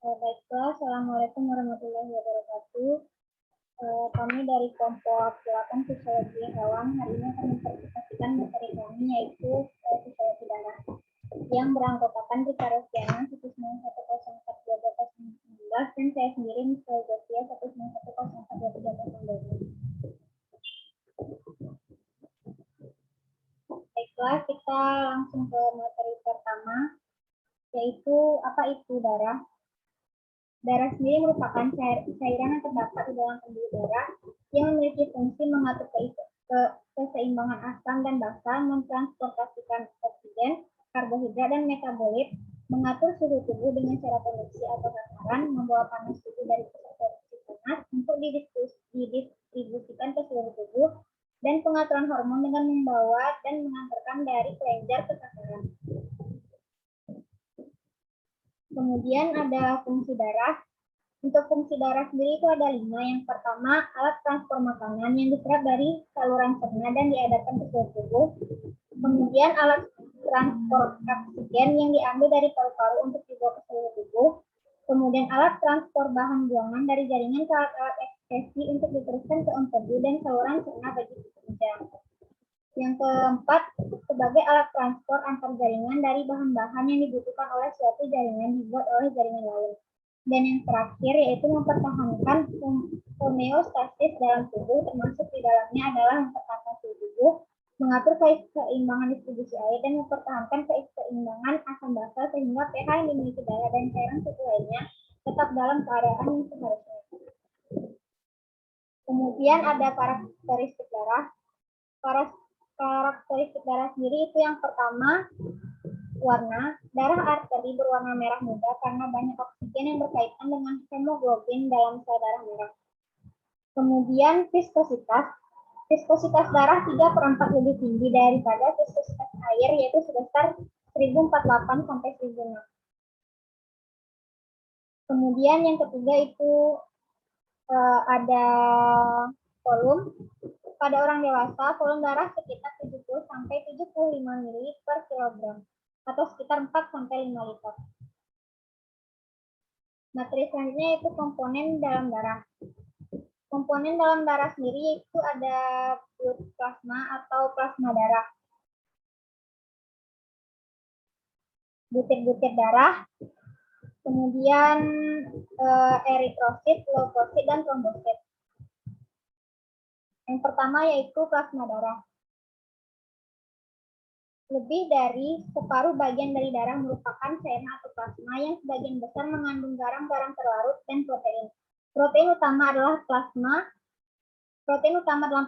Baiklah, Assalamualaikum warahmatullahi wabarakatuh. Kami dari kelompok 8 Fisiologi Hewan hari ini akan mempresentasikan materi kami yaitu fisiologi darah yang beranggotakan Rika Rostiana 1942219 dan saya sendiri Miss Gosia 1942312. Baiklah, kita langsung ke materi pertama yaitu apa itu darah. Darah sendiri merupakan cairan yang terdapat di dalam pembuluh darah yang memiliki fungsi mengatur keseimbangan asam dan basa, mentransportasikan oksigen, karbohidrat, dan metabolit, mengatur suhu tubuh dengan cara konveksi atau takaran, membawa panas tubuh dari pusat produksi panas untuk didistribusikan ke seluruh tubuh, dan pengaturan hormon dengan membawa dan mengantarkan dari kelenjar ke sasaran. Kemudian ada fungsi darah. Untuk fungsi darah sendiri itu ada 5. Yang pertama, alat transport makanan yang diserap dari saluran cerna dan diedarkan ke seluruh tubuh. Kemudian alat transport oksigen yang diambil dari paru-paru untuk dibawa ke seluruh tubuh. Kemudian alat transport bahan buangan dari jaringan ke alat ekskresi untuk diteruskan ke empedu dan saluran cerna bagi pekerja. Yang keempat, sebagai alat transport antar jaringan dari bahan-bahan yang dibutuhkan oleh suatu jaringan dibuat oleh jaringan lain. Dan yang terakhir yaitu mempertahankan homeostasis dalam tubuh, termasuk di dalamnya adalah mempertahankan suhu tubuh, mengatur keseimbangan distribusi air, dan mempertahankan keseimbangan asam basa sehingga pH yang dimiliki darah dan cairan tubuh lainnya tetap dalam keadaan yang seharusnya. Kemudian ada karakteristik darah. Karakteristik darah sendiri itu yang pertama, warna. Darah arteri berwarna merah muda karena banyak oksigen yang berkaitan dengan hemoglobin dalam sel darah merah. Kemudian viskositas. Viskositas darah 3/4 lebih tinggi daripada viskositas air, yaitu sebesar 1048 sampai 1006. Kemudian yang ketiga itu ada volume. Pada orang dewasa, volume darah sekitar 70 sampai 75 ml per kilogram atau sekitar 4 sampai 5 liter. Materi selanjutnya itu komponen dalam darah. Komponen dalam darah sendiri itu ada blood plasma atau plasma darah, butir-butir darah, kemudian eritrosit, leukosit, dan trombosit. Yang pertama yaitu plasma darah. Lebih dari separuh bagian dari darah merupakan cairan atau plasma yang sebagian besar mengandung garam-garam terlarut dan protein. Protein utama dalam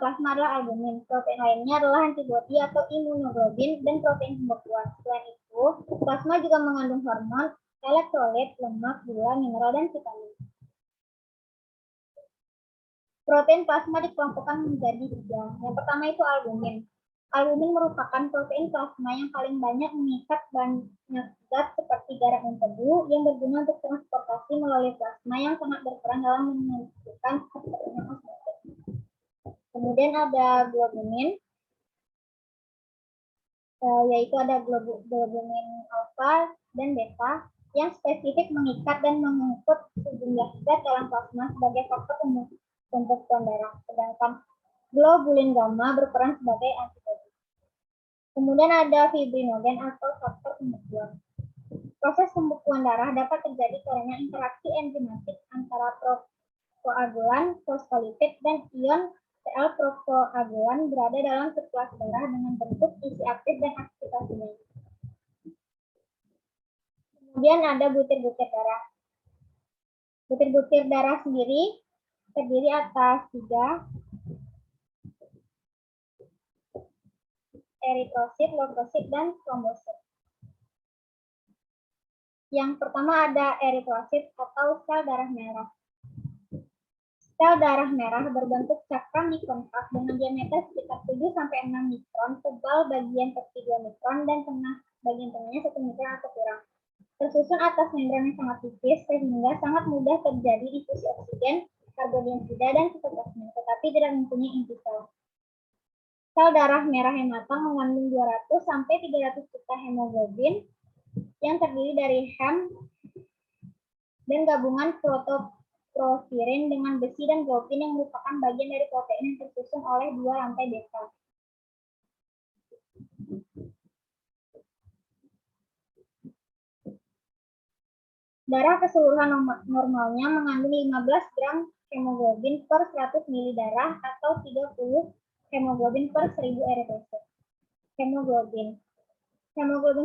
plasma adalah albumin. Protein lainnya adalah antibodi atau imunoglobulin dan protein pembekuan. Selain itu, plasma juga mengandung hormon, elektrolit, lemak, gula, mineral, dan vitamin. Protein plasma dikelompokkan menjadi 3. Yang pertama itu albumin. Albumin merupakan protein plasma yang paling banyak mengikat banyak zat seperti garam empedu yang berguna untuk transportasi melalui plasma yang sangat berperan dalam menentukan terjadinya osmosis. Kemudian ada globulin, yaitu ada globulin alfa dan beta yang spesifik mengikat dan mengangkut sejumlah zat dalam plasma sebagai faktor pembekuan darah, sedangkan globulin gamma berperan sebagai antibodi. Kemudian ada fibrinogen atau faktor pembekuan. Proses pembekuan darah dapat terjadi karena interaksi enzimatik antara prokoagulan, fosfolipid, dan ion sel prokoagulan berada dalam sirkulasi darah dengan bentuk isi aktif dan aktivasinya. Kemudian ada butir-butir darah. Butir-butir darah sendiri terdiri atas 3, eritrosit, leukosit, dan trombosit. Yang pertama ada eritrosit atau sel darah merah. Sel darah merah berbentuk cakram konkav dengan diameter sekitar 7-6 mikron, tebal bagian tepi 2 mikron, dan bagian tengahnya 1 mikron atau kurang. Tersusun atas membran yang sangat tipis sehingga sangat mudah terjadi difusi oksigen, karbodioksida, dan sitoplasma, tetapi tidak mempunyai inti sel. Sel darah merah yang matang mengandung 200-300 juta hemoglobin yang terdiri dari hem dan gabungan protoporfirin dengan besi dan globin yang merupakan bagian dari protein yang tersusun oleh 2 rantai beta. Darah keseluruhan normalnya mengandung 15 gram hemoglobin per 100 ml darah atau 30 hemoglobin per 1000 eritrosit. Hemoglobin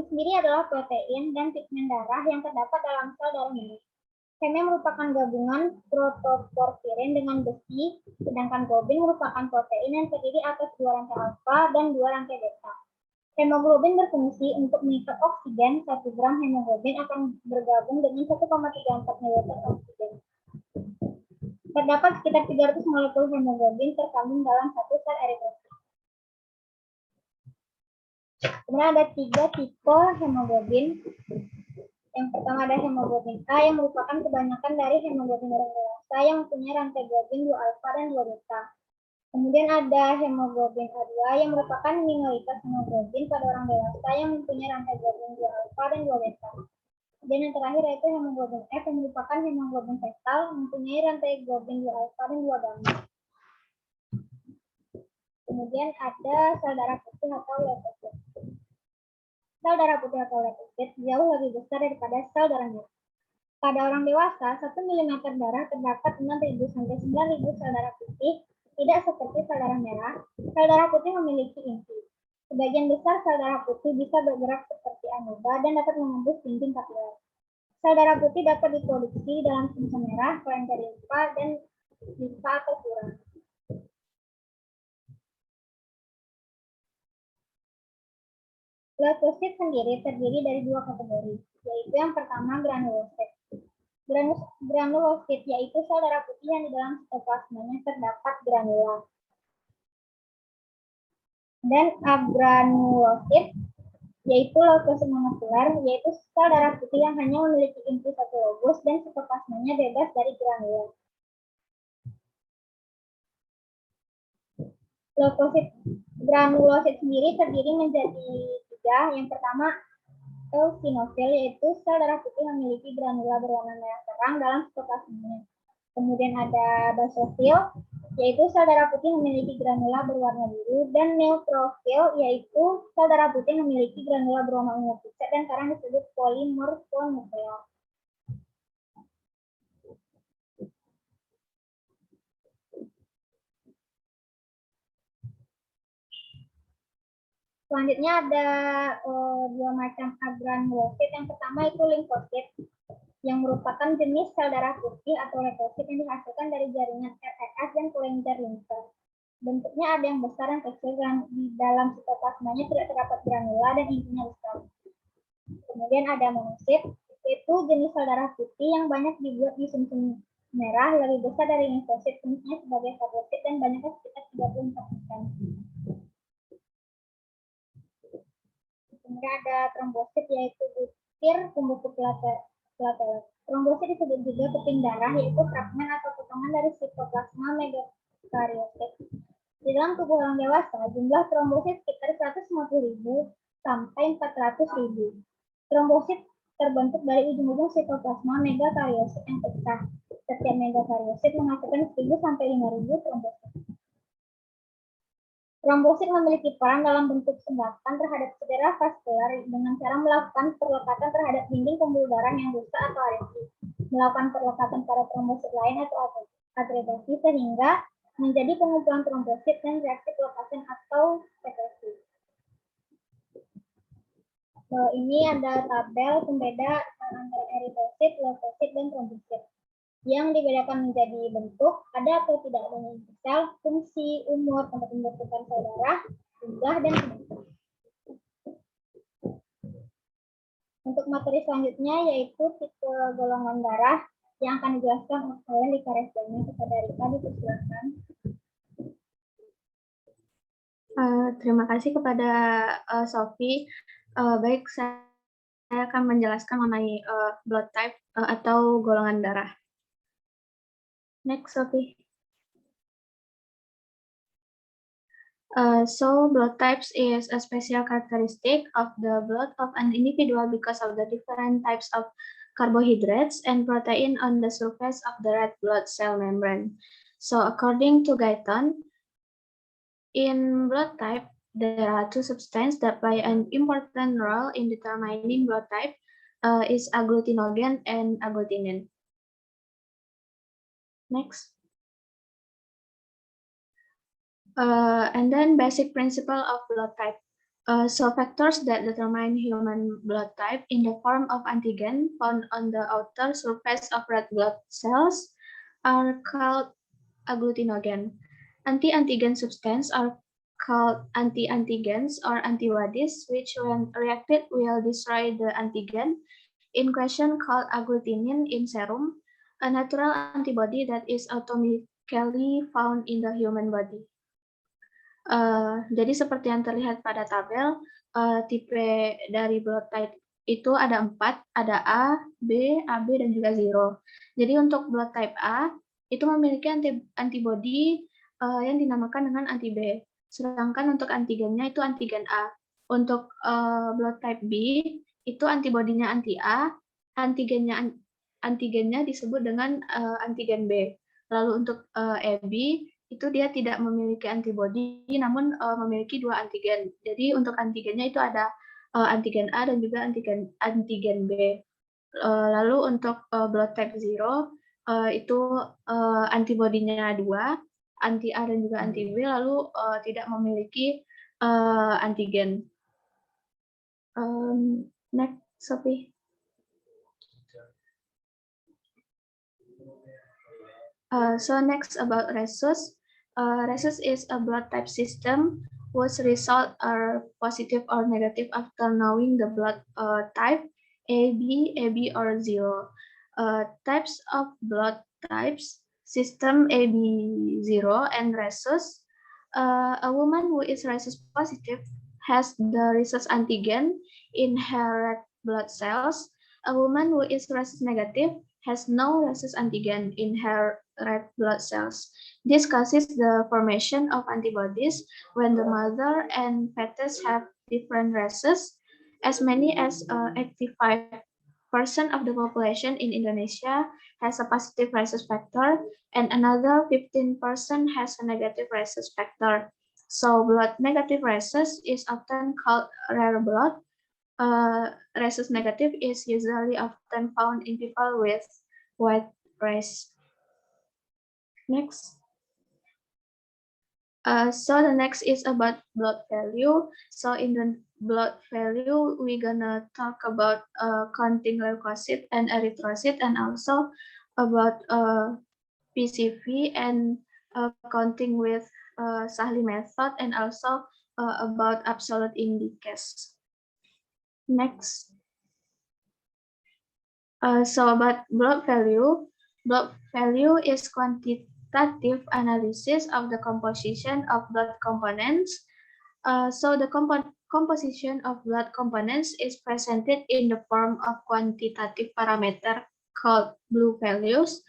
sendiri adalah protein dan pigmen darah yang terdapat dalam sel darah merah. Heme merupakan gabungan protoporfirin dengan besi, sedangkan globin merupakan protein yang terdiri atas 2 rantai alfa dan 2 rantai beta. Hemoglobin berfungsi untuk mengikat oksigen. 1 gram hemoglobin akan bergabung dengan 1,34 ml oksigen. Terdapat sekitar 300 molekul hemoglobin terkandung dalam satu sel eritrosit. Kemudian ada 3 tipe hemoglobin. Yang pertama ada hemoglobin A yang merupakan kebanyakan dari hemoglobin orang dewasa yang mempunyai rantai globin 2 alfa dan 2 beta. Kemudian ada hemoglobin A2 yang merupakan minoritas hemoglobin pada orang dewasa yang mempunyai rantai globin 2 alfa dan 2 beta. Dan yang terakhir yaitu hemoglobin F yang merupakan hemoglobin fetal mempunyai rantai globin 2 alfa dan 2 gamma. Kemudian ada sel darah putih atau leukosit. Sel darah putih atau leukosit jauh lebih besar daripada sel darah merah. Pada orang dewasa, 1 mm darah terdapat 6.000 sampai 9.000 sel darah putih, tidak seperti sel darah merah. Sel darah putih memiliki inti. Sebagian besar sel darah putih bisa bergerak seperti amoeba dan dapat menembus dinding kapiler. Sel darah putih dapat diproduksi dalam sumsum merah, kelenjar limfa, dan limfa atau kurang. Leukosit sendiri terdiri dari 2 kategori, yaitu yang pertama granulosit. Granulosit yaitu sel darah putih yang di dalam sitoplasmanya terdapat granula. Dan agranulosit yaitu leukosit molekuler, yaitu sel darah putih yang hanya memiliki inti satu lobus dan sitoplasmanya bebas dari granula. Granulosit sendiri terdiri menjadi 3. Yang pertama eosinofil, yaitu sel darah putih yang memiliki granula berwarna merah terang dalam sitoplasmanya. Kemudian ada basofil, yaitu sel darah putih yang memiliki granula berwarna biru, dan neutrofil, yaitu sel darah putih yang memiliki granula berwarna ungu pucat dan kadang disebut polimorfonukleol. Selanjutnya ada 2 macam agranulosit. Yang pertama itu limfosit, yang merupakan jenis sel darah putih atau leukosit yang dihasilkan dari jaringan RNS dan kelenjar limfa. Bentuknya ada yang besar dan kecil, dan di dalam sitoplasmanya tidak terdapat granula dan intinya besar. Kemudian ada monosit, yaitu jenis sel darah putih yang banyak dibuat di sumsum merah, lebih besar dari limfosit, fungsinya sebagai fagosit dan banyaknya sekitar 34%. Kemudian ada trombosit, yaitu butir pembekup platelet. Trombosit disebut juga keping darah, yaitu fragmen atau potongan dari sitoplasma megakariosit. Di dalam tubuh orang dewasa, jumlah trombosit sekitar 150.000 sampai 400.000. Trombosit terbentuk dari ujung-ujung sitoplasma megakariosit yang pecah. Setiap megakariosit menghasilkan 1.000 sampai 5.000 trombosit. Trombosit memiliki peran dalam bentuk sumbatan terhadap cedera vaskular dengan cara melakukan perlekatan terhadap dinding pembuluh darah yang rusak atau adesi, melakukan perlekatan pada trombosit lain atau agregasi sehingga menjadi pengumpulan trombosit dan reaksi pelepasan atau sekresi. Ini ada tabel pembeda antara eritrosit, leukosit, dan trombosit. Yang dibedakan menjadi bentuk, ada atau tidak adanya inti sel, fungsi, umur, tempat pembentukan sel darah, jumlah, dan penyakit. Untuk materi selanjutnya yaitu tipe golongan darah yang akan dijelaskan oleh Lika Resdani. Kepada Rika, dipersilakan. Terima kasih kepada Sophie. Baik, saya akan menjelaskan mengenai blood type atau golongan darah. Next, Sophie. So, blood types is a special characteristic of the blood of an individual because of the different types of carbohydrates, and protein on the surface of the red blood cell membrane. So according to Guyton, in blood type, there are two substances that play an important role in determining blood type, is agglutinogen and agglutinin. Next. And then basic principle of blood type. So factors that determine human blood type in the form of antigen found on the outer surface of red blood cells are called agglutinogen. Anti-antigen substances are called anti-antigens or antibodies, which when reacted will destroy the antigen in question called agglutinin in serum, a natural antibody that is automatically found in the human body. Jadi seperti yang terlihat pada tabel, tipe dari blood type itu ada 4, ada A, B, AB, dan juga 0. Jadi untuk blood type A, itu memiliki antibody yang dinamakan dengan anti B. Sedangkan untuk antigennya itu antigen A. Untuk blood type B, itu antibodinya anti A, antigennya disebut dengan antigen B. Lalu untuk AB, itu dia tidak memiliki antibody, namun memiliki 2 antigen. Jadi untuk antigennya itu ada antigen A dan juga antigen B. Lalu untuk blood type 0 itu antibodinya 2, anti A dan juga anti B, lalu tidak memiliki antigen. Next, Sophie. So next about rhesus. Rhesus is a blood type system whose results are positive or negative after knowing the blood type AB, AB, or 0. Types of blood types, system AB0 and rhesus. A woman who is rhesus positive has the rhesus antigen in her red blood cells. A woman who is rhesus negative has no rhesus antigen in her red blood cells. This causes the formation of antibodies when the mother and fetus have different rhesus. As many as 85% of the population in Indonesia has a positive rhesus factor, and another 15% has a negative rhesus factor. So blood negative rhesus is often called rare blood. Rhesus negative is usually often found in people with white race. Next. So the next is about blood value. So in the blood value, we're gonna talk about counting leukocyte and erythrocyte, and also about PCV and counting with Sahley method, and also about absolute indicators. Next. So about blood value is quantitative analysis of the composition of blood components. So the composition of blood components is presented in the form of quantitative parameter called blue values.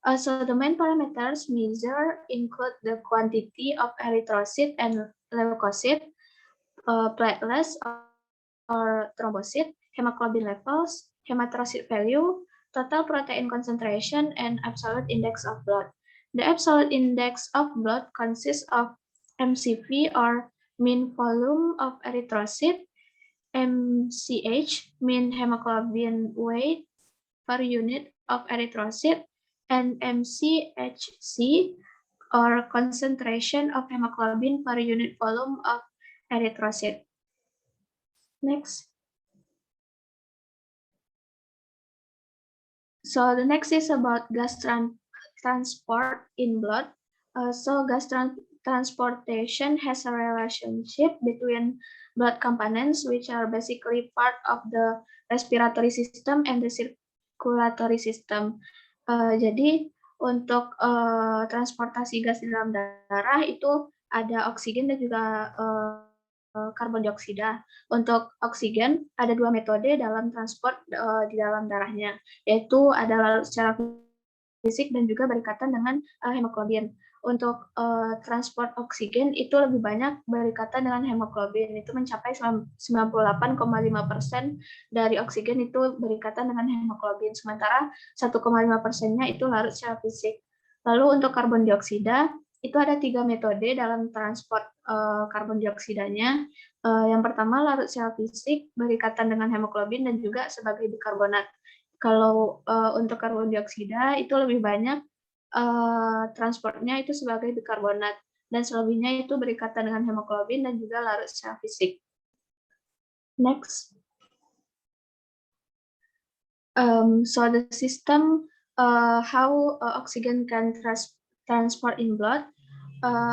So the main parameters measure include the quantity of erythrocyte and leukocyte, platelets or thrombocyte, hemoglobin levels, hematocyte value, total protein concentration, and absolute index of blood. The absolute index of blood consists of MCV or mean volume of erythrocyte, MCH, mean hemoglobin weight per unit of erythrocyte, and MCHC, or concentration of hemoglobin per unit volume of erythrocyte. Next. So the next is about gas transport in blood. So gas transportation has a relationship between blood components, which are basically part of the respiratory system and the circulatory system. Jadi untuk transportasi gas di dalam darah itu ada oksigen dan juga karbon dioksida. Untuk oksigen ada 2 metode dalam transport di dalam darahnya, yaitu adalah secara fisik dan juga berikatan dengan hemoglobin. untuk transport oksigen itu lebih banyak berikatan dengan hemoglobin, itu mencapai 98,5% dari oksigen itu berikatan dengan hemoglobin, sementara 1,5%-nya itu larut secara fisik. Lalu untuk karbon dioksida, itu ada 3 metode dalam transport karbon dioksidanya. Yang pertama larut secara fisik, berikatan dengan hemoglobin dan juga sebagai bikarbonat. Kalau untuk karbon dioksida itu lebih banyak transportnya itu sebagai bikarbonat, dan selebihnya itu berikatan dengan hemoglobin dan juga larut secara fisik. Next. So the system how oxygen can transport in blood.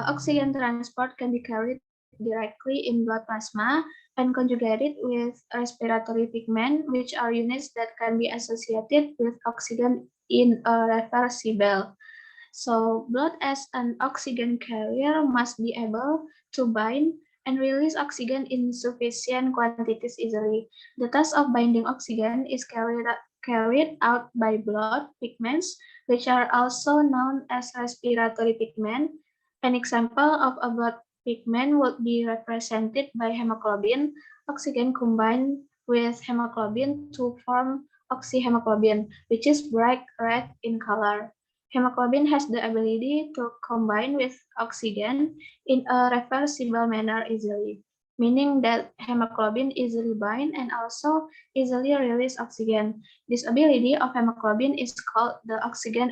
Oxygen transport can be carried directly in blood plasma and conjugated with respiratory pigment, which are units that can be associated with oxygen in a reversible. So blood as an oxygen carrier must be able to bind and release oxygen in sufficient quantities easily. The task of binding oxygen is carried out by blood pigments, which are also known as respiratory pigment. An example of a blood pigment would be represented by hemoglobin. Oxygen combined with hemoglobin to form oxyhemoglobin, which is bright red in color. Hemoglobin has the ability to combine with oxygen in a reversible manner easily, meaning that hemoglobin easily bind and also easily release oxygen. This ability of hemoglobin is called the oxygen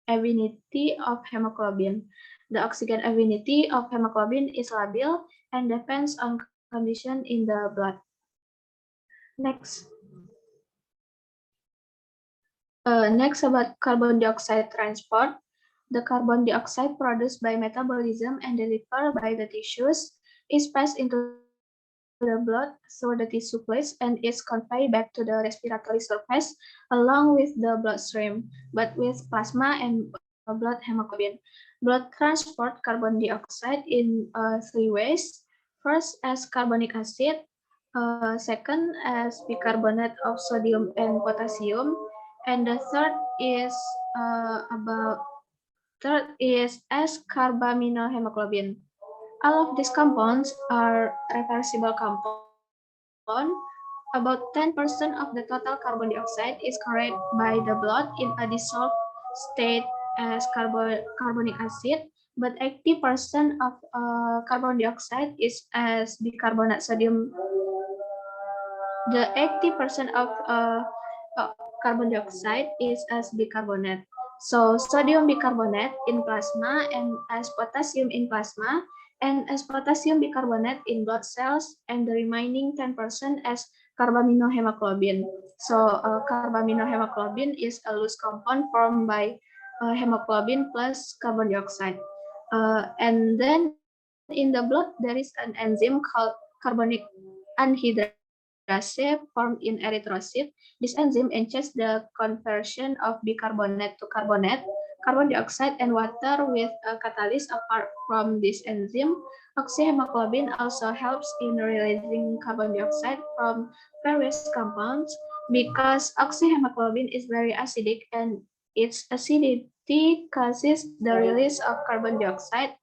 affinity of hemoglobin. The oxygen affinity of hemoglobin is labil and depends on condition in the blood. Next. Next about carbon dioxide transport. The carbon dioxide produced by metabolism and delivered by the tissues is passed into the blood through the tissue plates and is conveyed back to the respiratory surface along with the bloodstream, but with plasma and blood hemoglobin. Blood transport carbon dioxide in 3 ways. First, as carbonic acid. Second, as bicarbonate of sodium and potassium. And the third is as carbaminohemoglobin. All of these compounds are reversible compounds. About 10% of the total carbon dioxide is carried by the blood in a dissolved state as carbonic acid, but 80% of carbon dioxide is as bicarbonate sodium. The 80% of carbon dioxide is as bicarbonate. So sodium bicarbonate in plasma and as potassium in plasma and as potassium bicarbonate in blood cells, and the remaining 10% as carbaminohemoglobin. So carbaminohemoglobin is a loose compound formed by hemoglobin plus carbon dioxide. And then in the blood there is an enzyme called carbonic anhydrase formed in erythrocyte. This enzyme enhances the conversion of bicarbonate to carbonate, carbon dioxide, and water with a catalyst. Apart from this enzyme, oxyhemoglobin also helps in releasing carbon dioxide from various compounds because oxyhemoglobin is very acidic and its acidity causes the release of carbon dioxide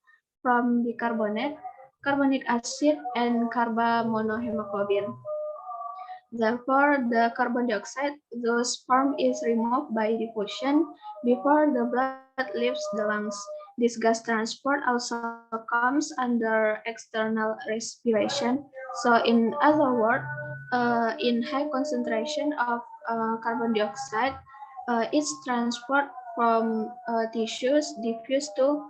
from bicarbonate, carbonic acid, and carbamonohemoglobin. Therefore, the carbon dioxide thus formed is removed by diffusion before the blood leaves the lungs. This gas transport also comes under external respiration. So in other words, in high concentration of carbon dioxide, its transport from tissues diffuse to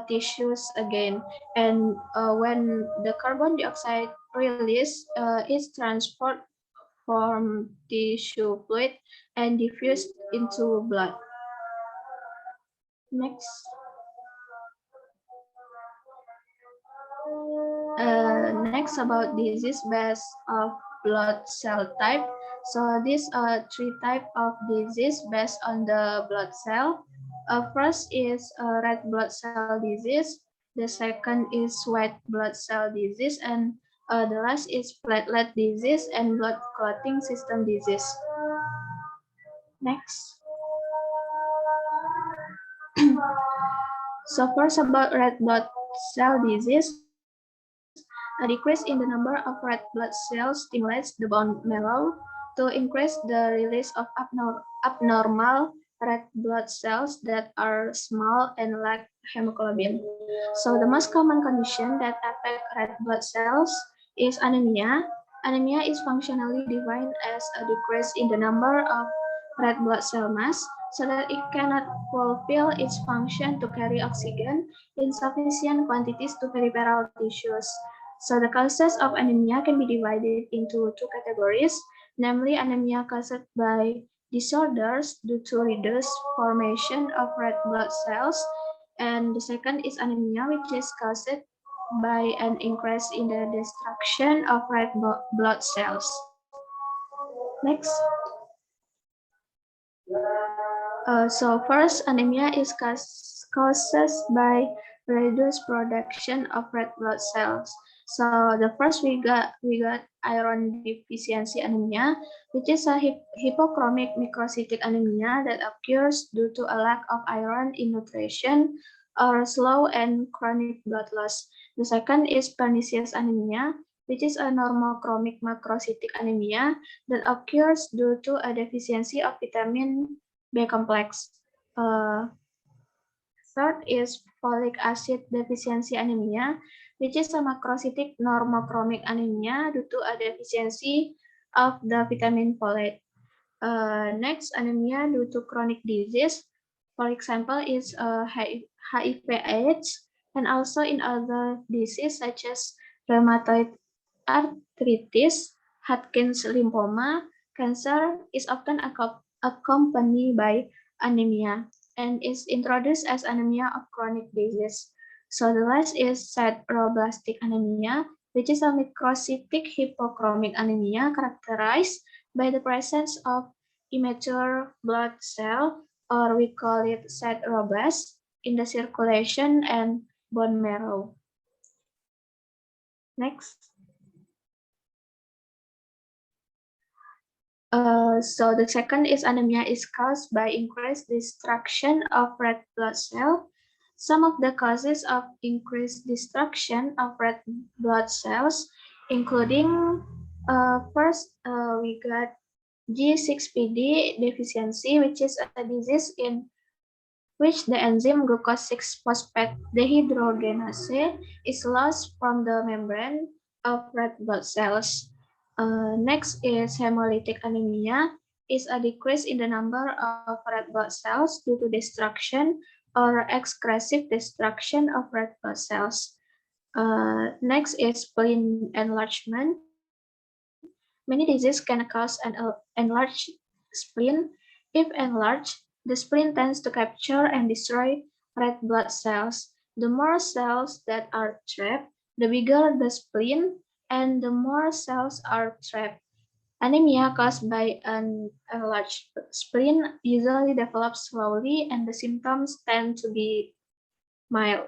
tissues again. And when the carbon dioxide release, its transport form tissue fluid and diffused into blood. Next. Next about disease based of blood cell type. So these are 3 types of disease based on the blood cell. First is red blood cell disease. The second is white blood cell disease, and the last is platelet disease and blood clotting system disease. Next. So first about red blood cell disease, a decrease in the number of red blood cells stimulates the bone marrow to increase the release of abnormal red blood cells that are small and lack hemoglobin. So the most common condition that affect red blood cells is anemia. Anemia is functionally defined as a decrease in the number of red blood cell mass so that it cannot fulfill its function to carry oxygen in sufficient quantities to peripheral tissues. So the causes of anemia can be divided into two categories, namely anemia caused by disorders due to reduced formation of red blood cells, and the second is anemia which is caused by an increase in the destruction of red blood cells. Next. So first, anemia is caused by reduced production of red blood cells. So the first we got iron deficiency anemia, which is a hypochromic microcytic anemia that occurs due to a lack of iron in nutrition or slow and chronic blood loss. The second is pernicious anemia, which is a normochromic macrocytic anemia that occurs due to a deficiency of vitamin B complex. Third is folic acid deficiency anemia, which is a macrocytic normochromic anemia due to a deficiency of the vitamin folate. Next, anemia due to chronic disease, for example, is HIV/AIDS, and also in other diseases such as rheumatoid arthritis, Hodgkin's lymphoma, cancer is often accompanied by anemia and is introduced as anemia of chronic disease. So the last is sideroblastic anemia, which is a microcytic hypochromic anemia characterized by the presence of immature blood cell, or we call it sideroblast, in the circulation and bone marrow. Next. So the second is anemia is caused by increased destruction of red blood cell. Some of the causes of increased destruction of red blood cells, including first we got G6PD deficiency, which is a disease in which the enzyme glucose 6-phosphate dehydrogenase is lost from the membrane of red blood cells. Next is hemolytic anemia, is a decrease in the number of red blood cells due to destruction or excessive destruction of red blood cells. Next is spleen enlargement. Many diseases can cause an enlarged spleen. If enlarged, the spleen tends to capture and destroy red blood cells. The more cells that are trapped, the bigger the spleen, and the more cells are trapped. Anemia caused by an enlarged spleen usually develops slowly, and the symptoms tend to be mild.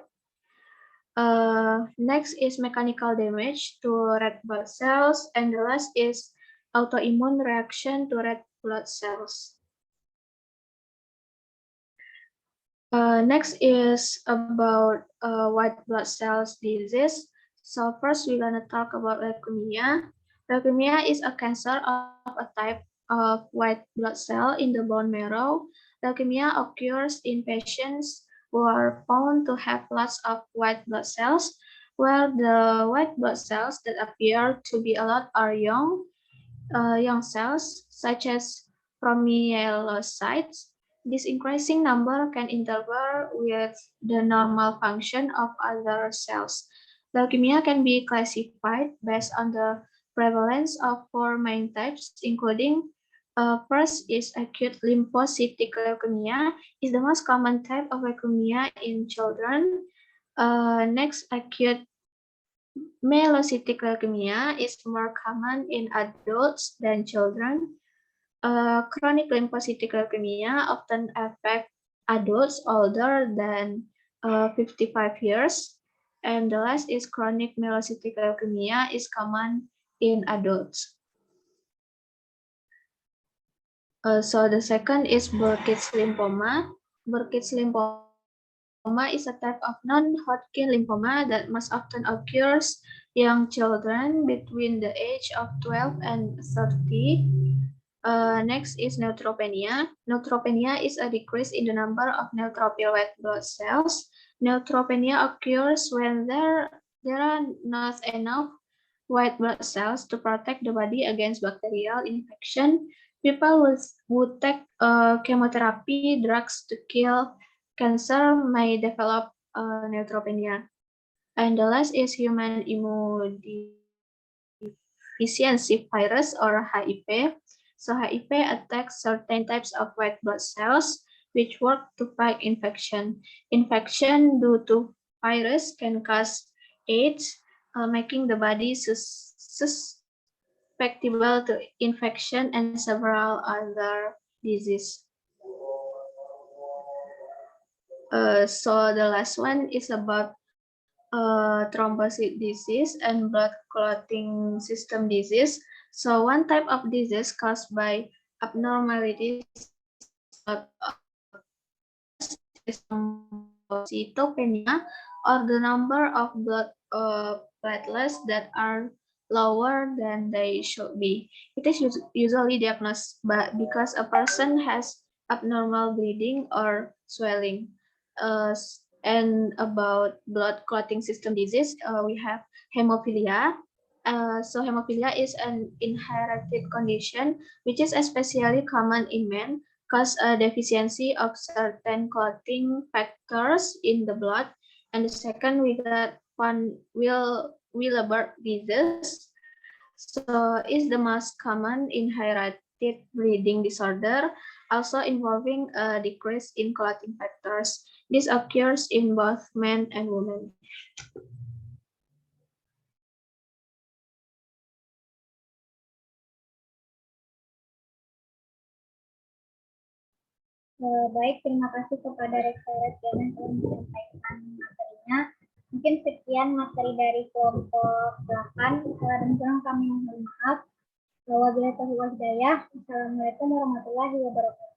Next is mechanical damage to red blood cells, and the last is autoimmune reaction to red blood cells. Next is about white blood cells disease. So first we're gonna talk about leukemia. Leukemia is a cancer of a type of white blood cell in the bone marrow. Leukemia occurs in patients who are found to have lots of white blood cells, where the white blood cells that appear to be a lot are young cells, such as promyelocytes. This increasing number can interfere with the normal function of other cells. Leukemia can be classified based on the prevalence of 4 main types, including first is acute lymphocytic leukemia, is the most common type of leukemia in children. Next, acute myelocytic leukemia is more common in adults than children. Chronic lymphocytic leukemia often affect adults older than 55 years. And the last is chronic myelocytic leukemia is common in adults. So the second is Burkitt's lymphoma. Burkitt's lymphoma lymphoma is a type of non-Hodgkin lymphoma that most often occurs young children between the age of 12 and 30. Next is neutropenia. Neutropenia is a decrease in the number of neutrophil white blood cells. Neutropenia occurs when there are not enough white blood cells to protect the body against bacterial infection. People would take chemotherapy drugs to kill cancer may develop neutropenia. And the last is human immunodeficiency virus or HIV. So HIV attacks certain types of white blood cells which work to fight infection. Infection due to virus can cause AIDS, making the body susceptible to infection and several other diseases. So the last one is about thrombocyte disease and blood clotting system disease. So one type of disease caused by abnormalities is thrombocytopenia, or the number of blood platelets that are lower than they should be. It is usually diagnosed because a person has abnormal bleeding or swelling. And about blood clotting system disease, we have hemophilia. So hemophilia is an inherited condition which is especially common in men, cause a deficiency of certain clotting factors in the blood. And the second, we got von Willebrand disease. So is the most common inherited bleeding disorder, also involving a decrease in clotting factors. This occurs in both men and women. Baik, terima kasih kepada Rektorat yang telah menyampaikan materinya. Mungkin sekian materi dari kelompok 8. Dan kurang kami mohon maaf. Wabillahi taufiq wal hidayah. Assalamualaikum warahmatullahi wabarakatuh.